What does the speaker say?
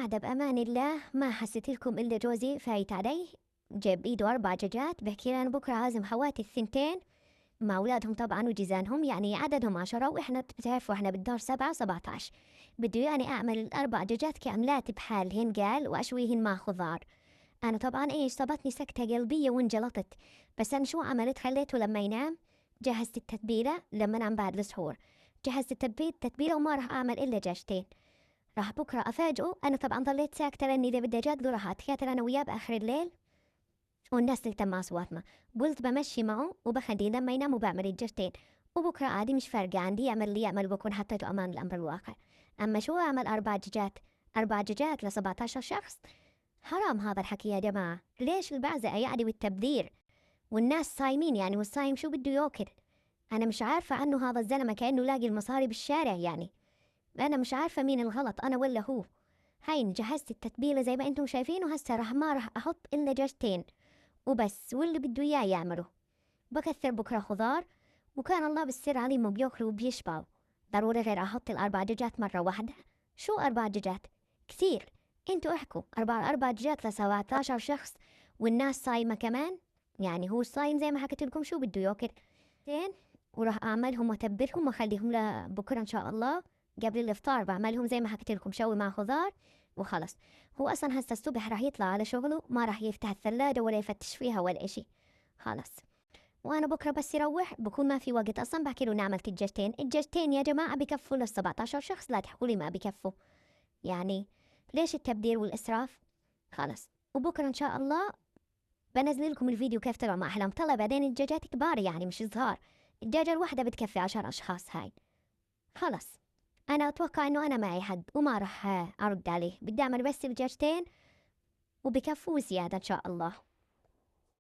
قاعدة بأمان الله، ما حسيت لكم إلا جوزي فايت علي جاب إيده 4 دجاجات. بحكي له أنا بكرة عازم خواتي الثنتين مع أولادهم طبعا وجيزانهم، يعني عددهم 10 وإحنا بتعرفوا إحنا بالدار 7 17. بده يعني أعمل ال4 دجاجات كاملات بحالهن قال وأشويهن مع خضار. أنا طبعا إيش صابتني سكتة قلبية وانجلطت. بس أنا شو عملت؟ خليته لما ينام جهزت التتبيلة لما نام بعد السحور، جهزت التتبيلة وما راح أعمل إلا دجاجتين. راح بكرة أفاجئه. أنا طبعا ضليت ساكتة لأني إذا بدي أجاكله راح أتكاتل أنا وياه بآخر الليل والناس تهتم مع أصواتنا. قلت بمشي معه وبخليه لما ينام وبعمل الدجاجتين، وبكرة عادي مش فارقة عندي، يعمل اللي يعمل بكون حطيته أمان الأمر الواقع. أما شو أعمل 4 دجاجات؟ 4 دجاجات ل 17 شخص؟ حرام هذا الحكي يا جماعة. ليش البعزقة يعني والتبذير؟ والناس صايمين يعني، والصايم شو بده ياكل؟ أنا مش عارفة عنه هذا الزلمة كأنه لاقي المصاري بالشارع يعني. أنا مش عارفة مين الغلط أنا ولا هو. هاي جهزت التتبيلة زي ما انتم شايفين، وهسه ما راح أحط إلا دجاجتين وبس، واللي بده إياه يعمله. بكثر بكرة خضار وكان الله بالسر عليهم وبياكلوا وبيشبعوا. ضروري غير أحط ال4 دجاجات مرة واحدة؟ شو 4 دجاجات؟ كثير. انتوا احكوا 4 دجاجات ل 17 شخص والناس صايمة كمان. يعني هو صايم زي ما حكيت لكم، شو بده ياكل؟ زين. وراح أعملهم وأتبلهم وأخليهم لبكرة إن شاء الله. قبل الإفطار بعملهم زي ما حكيت لكم شوي مع خضار وخلص. هو أصلا هسه الصبح راح يطلع على شغله، ما راح يفتح الثلاجة ولا يفتش فيها ولا إشي. خلص. وأنا بكرة بس يروح بكون ما في وقت أصلا. بحكي له نعمل الدجاجتين يا جماعة بكفوا لل 17 شخص، لا تحكوا لي ما بكفوا. يعني ليش التبذير والإسراف؟ خلص. وبكرة إن شاء الله بنزل لكم الفيديو كيف طلعوا مع أحلام. طلع بعدين الدجاجات كبار يعني مش صغار، الدجاجة الواحدة بتكفي 10 أشخاص هاي. خلص. أنا أتوقع إنه أنا معي حد وما راح أرد عليه، بدي أعمل بس دجاجتين وبكفوا زيادة إن شاء الله.